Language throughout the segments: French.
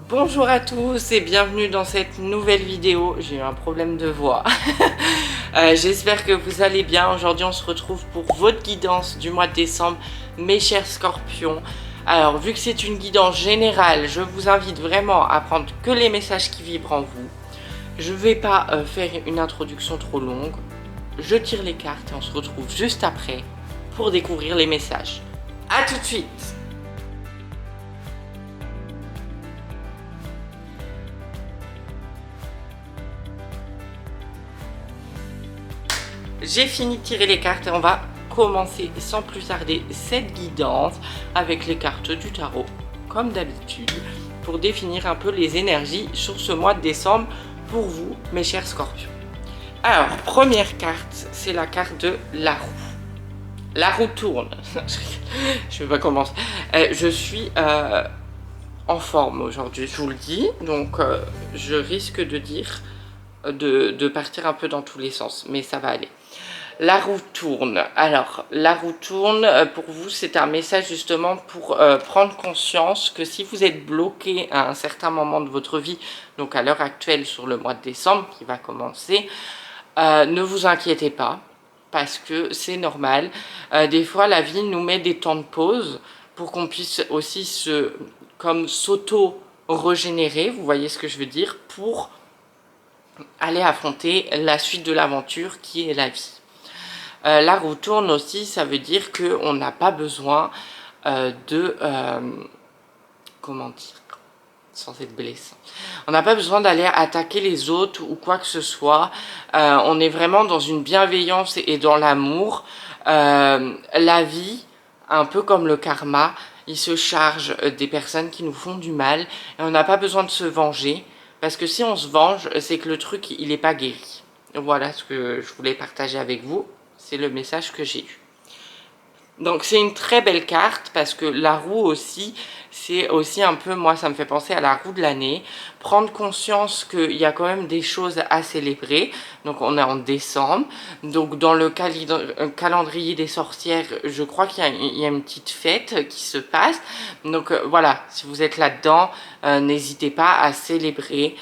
Bonjour à tous et bienvenue dans cette nouvelle vidéo. J'ai eu un problème de voix. J'espère que vous allez bien. Aujourd'hui on se retrouve pour votre guidance du mois de décembre, mes chers scorpions. Alors vu que c'est une guidance générale, je vous invite vraiment à prendre que les messages qui vibrent en vous. Je ne vais pas faire une introduction trop longue. Je tire les cartes et on se retrouve juste après pour découvrir les messages. A tout de suite. J'ai fini de tirer les cartes et on va commencer sans plus tarder cette guidance avec les cartes du tarot, comme d'habitude, pour définir un peu les énergies sur ce mois de décembre pour vous, mes chers scorpions. Alors, première carte, c'est la carte de la roue. La roue tourne. Je vais pas commencer. Je suis en forme aujourd'hui, je vous le dis, donc je risque de dire de partir un peu dans tous les sens, mais ça va aller. La roue tourne. Alors, la roue tourne, pour vous, c'est un message justement pour prendre conscience que si vous êtes bloqué à un certain moment de votre vie, donc à l'heure actuelle sur le mois de décembre qui va commencer, ne vous inquiétez pas, parce que c'est normal. Des fois, la vie nous met des temps de pause pour qu'on puisse aussi s'auto-régénérer, vous voyez ce que je veux dire, pour aller affronter la suite de l'aventure qui est la vie. La roue tourne aussi, ça veut dire qu'on n'a pas besoin comment dire, sans être blessant. On n'a pas besoin d'aller attaquer les autres ou quoi que ce soit. On est vraiment dans une bienveillance et dans l'amour. La vie, un peu comme le karma, il se charge des personnes qui nous font du mal. Et on n'a pas besoin de se venger. Parce que si on se venge, c'est que le truc, il n'est pas guéri. Voilà ce que je voulais partager avec vous. C'est le message que j'ai eu. Donc c'est une très belle carte parce que la roue aussi, c'est aussi un peu, moi ça me fait penser à la roue de l'année. Prendre conscience qu'il y a quand même des choses à célébrer. Donc on est en décembre. Donc dans le calendrier des sorcières, je crois qu'il y a une petite fête qui se passe. Donc voilà, si vous êtes là-dedans, n'hésitez pas à célébrer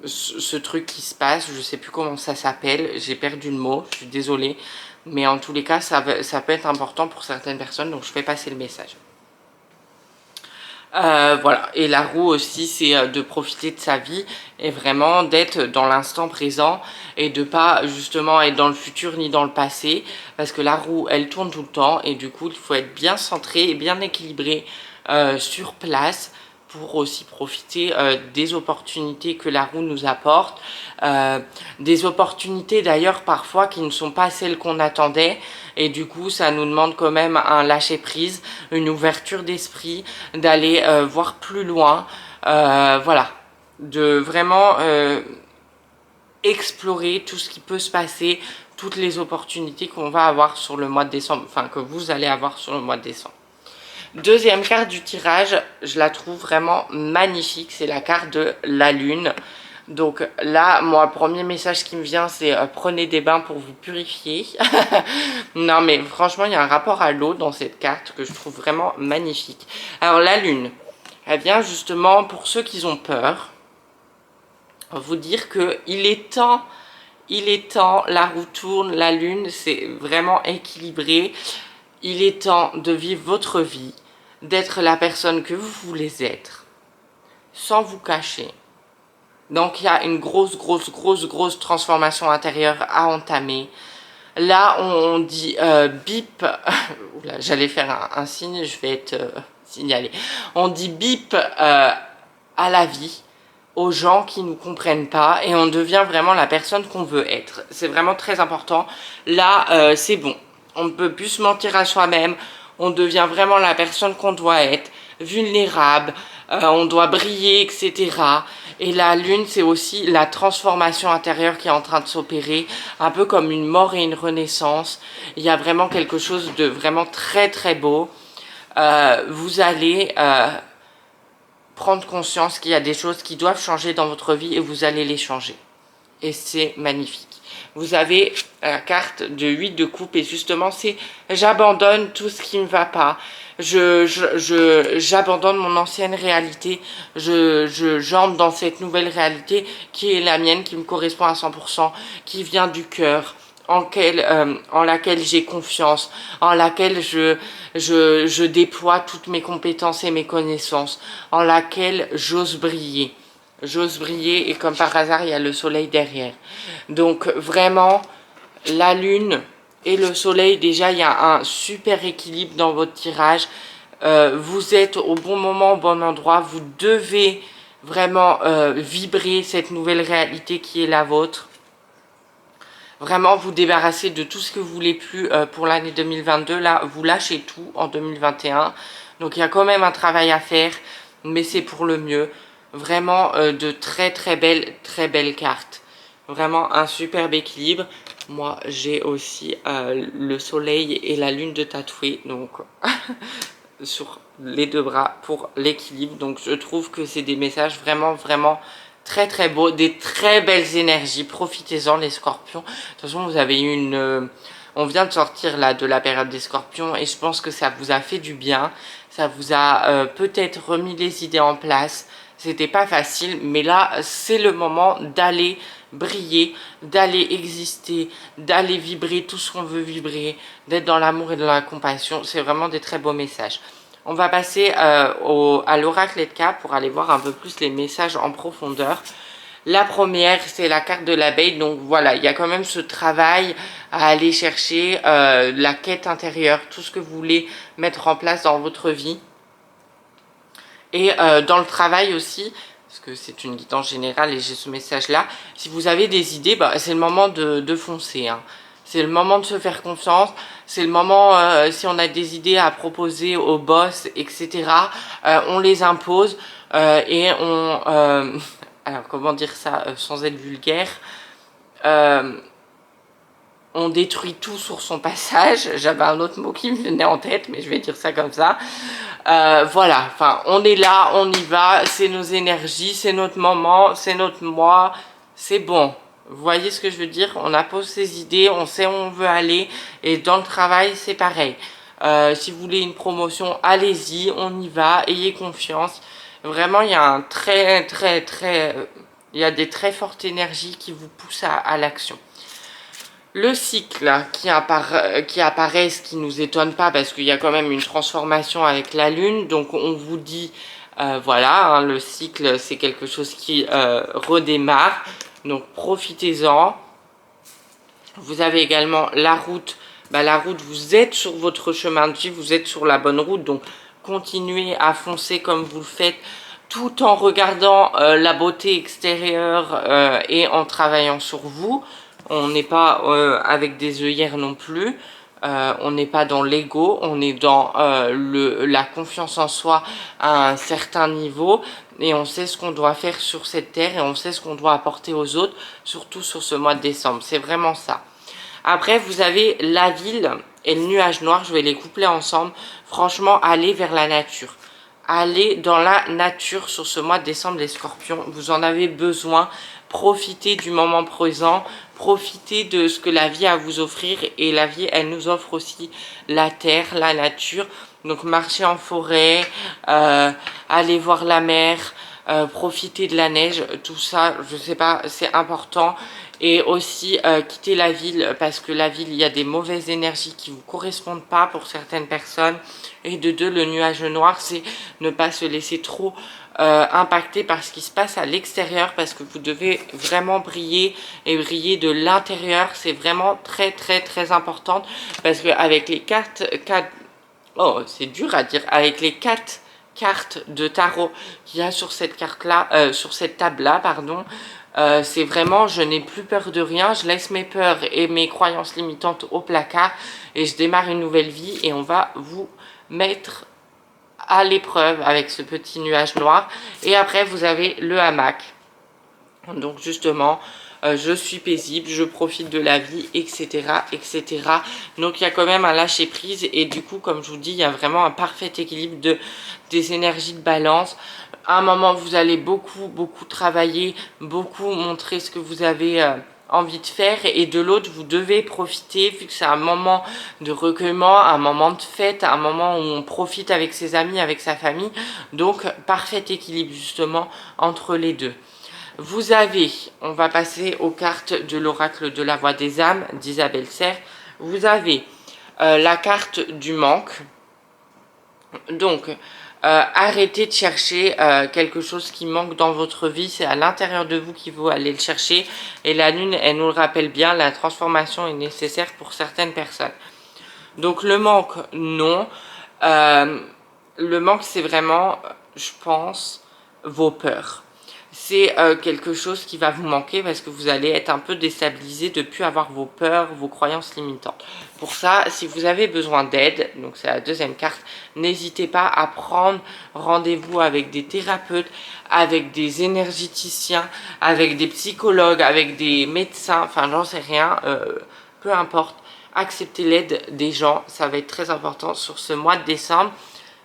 ce truc qui se passe. Je sais plus comment ça s'appelle, j'ai perdu le mot, je suis désolée, mais en tous les cas ça peut être important pour certaines personnes, donc je fais passer le message. Voilà, et la roue aussi, c'est de profiter de sa vie et vraiment d'être dans l'instant présent et de pas justement être dans le futur ni dans le passé, parce que la roue elle tourne tout le temps et du coup il faut être bien centré et bien équilibré sur place pour aussi profiter des opportunités que la roue nous apporte, des opportunités d'ailleurs parfois qui ne sont pas celles qu'on attendait, et du coup ça nous demande quand même un lâcher-prise, une ouverture d'esprit, d'aller voir plus loin, voilà, de vraiment explorer tout ce qui peut se passer, toutes les opportunités qu'on va avoir sur le mois de décembre, enfin que vous allez avoir sur le mois de décembre. Deuxième carte du tirage, je la trouve vraiment magnifique, c'est la carte de la lune. Donc là, moi, le premier message qui me vient, c'est prenez des bains pour vous purifier. Non, mais franchement, il y a un rapport à l'eau dans cette carte que je trouve vraiment magnifique. Alors la lune, elle vient justement pour ceux qui ont peur, vous dire que il est temps, la roue tourne, la lune, c'est vraiment équilibré. Il est temps de vivre votre vie, d'être la personne que vous voulez être, sans vous cacher. Donc il y a une grosse transformation intérieure à entamer. Là on dit bip, j'allais faire un signe, je vais être signalée. On dit bip à la vie, aux gens qui ne nous comprennent pas, et on devient vraiment la personne qu'on veut être. C'est vraiment très important. Là c'est bon. On ne peut plus se mentir à soi-même, on devient vraiment la personne qu'on doit être, vulnérable, on doit briller, etc. Et la lune, c'est aussi la transformation intérieure qui est en train de s'opérer, un peu comme une mort et une renaissance. Il y a vraiment quelque chose de vraiment très beau. Vous allez prendre conscience qu'il y a des choses qui doivent changer dans votre vie et vous allez les changer. Et c'est magnifique. Vous avez la carte de 8 de coupe et justement c'est j'abandonne tout ce qui ne va pas. J'abandonne mon ancienne réalité, j'entre dans cette nouvelle réalité qui est la mienne, qui me correspond à 100%, qui vient du cœur, en laquelle j'ai confiance, en laquelle je déploie toutes mes compétences et mes connaissances, en laquelle j'ose briller. J'ose briller et comme par hasard, il y a le soleil derrière. Donc vraiment, la lune et le soleil, déjà, il y a un super équilibre dans votre tirage. Vous êtes au bon moment, au bon endroit. Vous devez vraiment vibrer cette nouvelle réalité qui est la vôtre. Vraiment vous débarrasser de tout ce que vous voulez plus pour l'année 2022. Là, vous lâchez tout en 2021. Donc, il y a quand même un travail à faire, mais c'est pour le mieux. Vraiment de très belles cartes. Vraiment un superbe équilibre. Moi, j'ai aussi le soleil et la lune de tatoué, donc sur les deux bras pour l'équilibre. Donc, je trouve que c'est des messages vraiment très beaux, des très belles énergies. Profitez-en, les scorpions. De toute façon, vous avez eu une... on vient de sortir là de la période des scorpions et je pense que ça vous a fait du bien. Ça vous a peut-être remis les idées en place. C'était pas facile, mais là, c'est le moment d'aller briller, d'aller exister, d'aller vibrer tout ce qu'on veut vibrer, d'être dans l'amour et dans la compassion. C'est vraiment des très beaux messages. On va passer à l'oracle Edka pour aller voir un peu plus les messages en profondeur. La première, c'est la carte de l'abeille. Donc voilà, il y a quand même ce travail à aller chercher, la quête intérieure, tout ce que vous voulez mettre en place dans votre vie. Et dans le travail aussi, parce que c'est une guidance générale et j'ai ce message-là, si vous avez des idées, bah, c'est le moment de foncer. Hein. C'est le moment de se faire confiance, c'est le moment, si on a des idées à proposer au boss, etc., on les impose et on... alors, comment dire ça sans être vulgaire, on détruit tout sur son passage. J'avais un autre mot qui me venait en tête, mais je vais dire ça comme ça. Voilà, enfin, on est là, on y va, c'est nos énergies, c'est notre moment, c'est notre moi, c'est bon. Vous voyez ce que je veux dire? On a posé ses idées, on sait où on veut aller, et dans le travail, c'est pareil. Si vous voulez une promotion, allez-y, on y va, ayez confiance. Vraiment, il y a un il y a des très fortes énergies qui vous poussent à l'action. Le cycle qui apparaît, ce qui ne nous étonne pas parce qu'il y a quand même une transformation avec la lune. Donc on vous dit, voilà, hein, le cycle c'est quelque chose qui redémarre. Donc profitez-en. Vous avez également la route. Bah, la route, vous êtes sur votre chemin de vie, vous êtes sur la bonne route. Donc continuez à foncer comme vous le faites tout en regardant la beauté extérieure et en travaillant sur vous. On n'est pas avec des œillères non plus, on n'est pas dans l'ego, on est dans la confiance en soi à un certain niveau et on sait ce qu'on doit faire sur cette terre et on sait ce qu'on doit apporter aux autres, surtout sur ce mois de décembre, c'est vraiment ça. Après, vous avez la ville et le nuage noir, je vais les coupler ensemble. Franchement, allez vers la nature. Allez dans la nature sur ce mois de décembre, les scorpions. Vous en avez besoin. Profitez du moment présent. Profitez de ce que la vie a à vous offrir. Et la vie, elle nous offre aussi la terre, la nature. Donc, marchez en forêt, allez voir la mer, profitez de la neige. Tout ça, je sais pas, c'est important. Et aussi quitter la ville parce que la ville, il y a des mauvaises énergies qui ne vous correspondent pas pour certaines personnes. Et de deux, le nuage noir, c'est ne pas se laisser trop impacter par ce qui se passe à l'extérieur parce que vous devez vraiment briller et briller de l'intérieur. C'est vraiment très important parce qu'avec les oh, c'est dur à dire, avec les 4 cartes de tarot qu'il y a sur cette carte-là, sur cette table-là, pardon, c'est vraiment, je n'ai plus peur de rien, je laisse mes peurs et mes croyances limitantes au placard et je démarre une nouvelle vie et on va vous mettre à l'épreuve avec ce petit nuage noir. Et après, vous avez le hamac. Donc justement, je suis paisible, je profite de la vie, etc. Donc il y a quand même un lâcher prise et du coup, comme je vous dis, il y a vraiment un parfait équilibre des énergies de balance. À un moment, vous allez beaucoup travailler, beaucoup montrer ce que vous avez envie de faire, et de l'autre vous devez profiter, vu que c'est un moment de recueillement, un moment de fête, un moment où on profite avec ses amis, avec sa famille. Donc parfait équilibre justement entre les deux. Vous avez, on va passer aux cartes de l'oracle de la voix des âmes d'Isabelle Serre. Vous avez la carte du manque. Donc arrêtez de chercher quelque chose qui manque dans votre vie, c'est à l'intérieur de vous qu'il faut aller le chercher, et la lune, elle nous le rappelle bien, la transformation est nécessaire pour certaines personnes. Donc le manque, non. Le manque, c'est vraiment, je pense, vos peurs. C'est quelque chose qui va vous manquer parce que vous allez être un peu déstabilisé de ne plus avoir vos peurs, vos croyances limitantes. Pour ça, si vous avez besoin d'aide, donc c'est la deuxième carte, n'hésitez pas à prendre rendez-vous avec des thérapeutes, avec des énergéticiens, avec des psychologues, avec des médecins, enfin j'en sais rien, peu importe. Acceptez l'aide des gens, ça va être très important sur ce mois de décembre.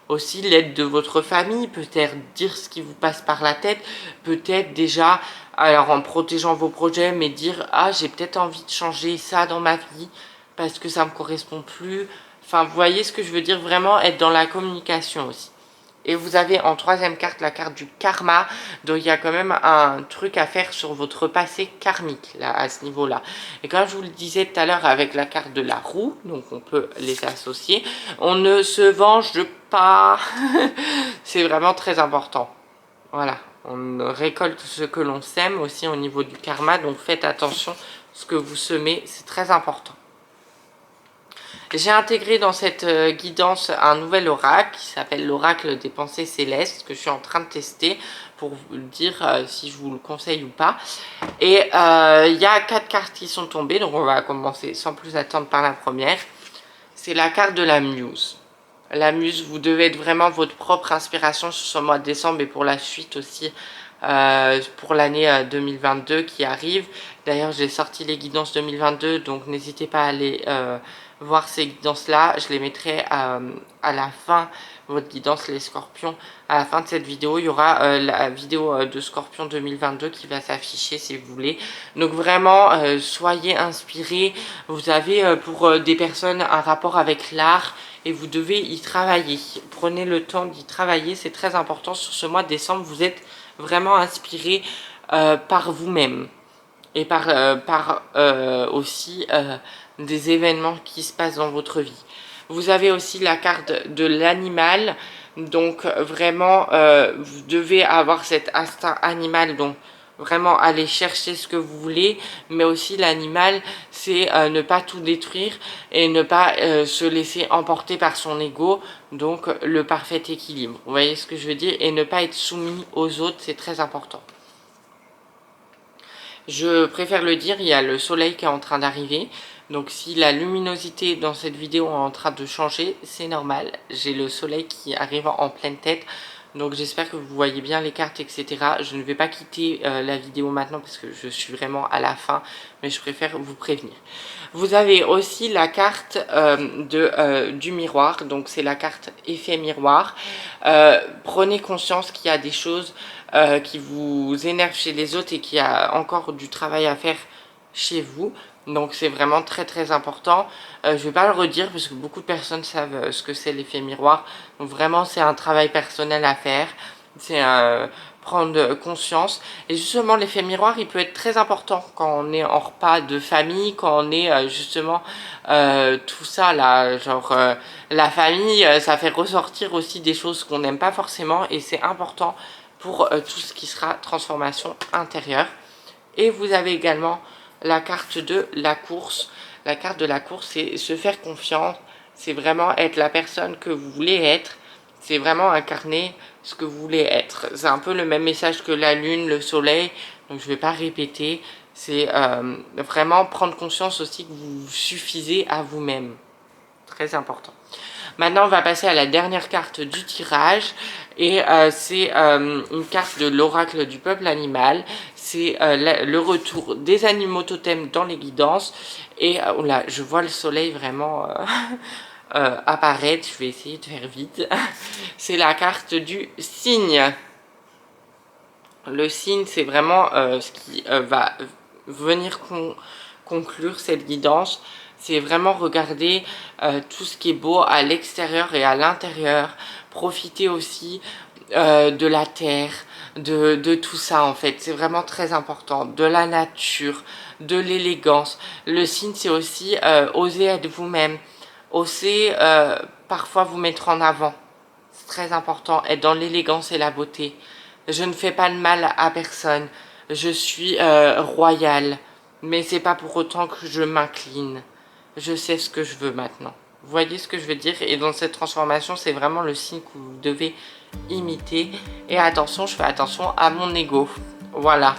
Aussi l'aide de votre famille, peut-être dire ce qui vous passe par la tête, peut-être déjà, alors en protégeant vos projets, mais dire ah j'ai peut-être envie de changer ça dans ma vie parce que ça me correspond plus. Enfin vous voyez ce que je veux dire, vraiment être dans la communication aussi. Et vous avez en troisième carte la carte du karma, donc il y a quand même un truc à faire sur votre passé karmique là, à ce niveau-là. Et comme je vous le disais tout à l'heure avec la carte de la roue, donc on peut les associer, on ne se venge pas. C'est vraiment très important. Voilà, on récolte ce que l'on sème aussi au niveau du karma, donc faites attention, ce que vous semez, c'est très important. J'ai intégré dans cette guidance un nouvel oracle qui s'appelle l'oracle des pensées célestes, que je suis en train de tester pour vous dire si je vous le conseille ou pas. Et il y a 4 cartes qui sont tombées, donc on va commencer sans plus attendre par la première. C'est la carte de la muse. La muse, vous devez être vraiment votre propre inspiration sur ce mois de décembre et pour la suite aussi, pour l'année 2022 qui arrive. D'ailleurs, j'ai sorti les guidances 2022, donc n'hésitez pas à aller voir ces guidances-là. Je les mettrai à la fin, votre guidance, les scorpions. À la fin de cette vidéo, il y aura la vidéo de Scorpion 2022 qui va s'afficher si vous voulez. Donc vraiment, soyez inspirés. Vous avez pour des personnes un rapport avec l'art et vous devez y travailler. Prenez le temps d'y travailler, c'est très important. Sur ce mois de décembre, vous êtes vraiment inspiré par vous-même et par aussi des événements qui se passent dans votre vie. Vous avez aussi la carte de l'animal, donc vraiment vous devez avoir cet instinct animal, donc vraiment aller chercher ce que vous voulez, mais aussi l'animal, c'est ne pas tout détruire et ne pas se laisser emporter par son ego, donc le parfait équilibre. Vous voyez ce que je veux dire? Et ne pas être soumis aux autres, c'est très important. Je préfère le dire, il y a le soleil qui est en train d'arriver. Donc si la luminosité dans cette vidéo est en train de changer, c'est normal. J'ai le soleil qui arrive en pleine tête. Donc j'espère que vous voyez bien les cartes, etc. Je ne vais pas quitter la vidéo maintenant parce que je suis vraiment à la fin. Mais je préfère vous prévenir. Vous avez aussi la carte du miroir. Donc c'est la carte effet miroir. Prenez conscience qu'il y a des choses qui vous énervent chez les autres et qu'il y a encore du travail à faire chez vous. Donc c'est vraiment très très important. Je vais pas le redire parce que beaucoup de personnes savent ce que c'est l'effet miroir. Donc vraiment c'est un travail personnel à faire. C'est prendre conscience. Et justement l'effet miroir il peut être très important quand on est en repas de famille, quand on est justement tout ça là, genre la famille, ça fait ressortir aussi des choses qu'on n'aime pas forcément et c'est important pour tout ce qui sera transformation intérieure. Et vous avez également la carte de la course. La carte de la course, c'est se faire confiance, c'est vraiment être la personne que vous voulez être, c'est vraiment incarner ce que vous voulez être. C'est un peu le même message que la lune, le soleil, donc je ne vais pas répéter. C'est vraiment prendre conscience aussi que vous suffisez à vous-même. Très important. Maintenant, on va passer à la dernière carte du tirage. Et c'est une carte de l'oracle du peuple animal. C'est le retour des animaux totems dans les guidances. Et là, je vois le soleil vraiment apparaître. Je vais essayer de faire vite. C'est la carte du cygne. Le cygne, c'est vraiment ce qui va venir conclure cette guidance, c'est vraiment regarder tout ce qui est beau à l'extérieur et à l'intérieur. Profiter aussi de la terre, de tout ça en fait. C'est vraiment très important. De la nature, de l'élégance. Le signe, c'est aussi oser être vous-même. Oser parfois vous mettre en avant. C'est très important. Être dans l'élégance et la beauté. Je ne fais pas de mal à personne. Je suis royale. Mais c'est pas pour autant que je m'incline. Je sais ce que je veux maintenant. Vous voyez ce que je veux dire? Et dans cette transformation, c'est vraiment le signe que vous devez imiter. Et attention, je fais attention à mon ego. Voilà.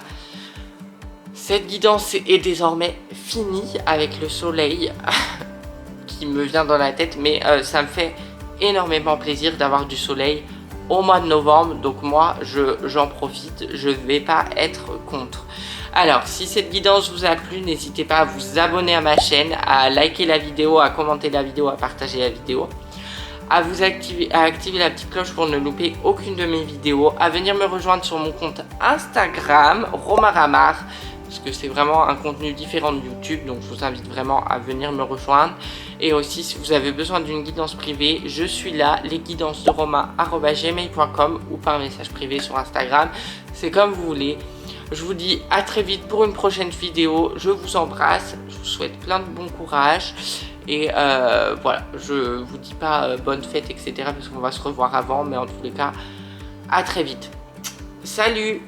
Cette guidance est désormais finie avec le soleil qui me vient dans la tête. Mais ça me fait énormément plaisir d'avoir du soleil au mois de novembre. Donc moi, j'en profite. Je ne vais pas être contre. Alors, si cette guidance vous a plu, n'hésitez pas à vous abonner à ma chaîne, à liker la vidéo, à commenter la vidéo, à partager la vidéo, à activer la petite cloche pour ne louper aucune de mes vidéos, à venir me rejoindre sur mon compte Instagram, Romaramar, parce que c'est vraiment un contenu différent de YouTube, donc je vous invite vraiment à venir me rejoindre. Et aussi, si vous avez besoin d'une guidance privée, je suis là, lesguidancesderoma@gmail.com ou par message privé sur Instagram, c'est comme vous voulez. Je vous dis à très vite pour une prochaine vidéo. Je vous embrasse. Je vous souhaite plein de bon courage. Et voilà, je vous dis pas bonne fête, etc. parce qu'on va se revoir avant. Mais en tous les cas, à très vite. Salut!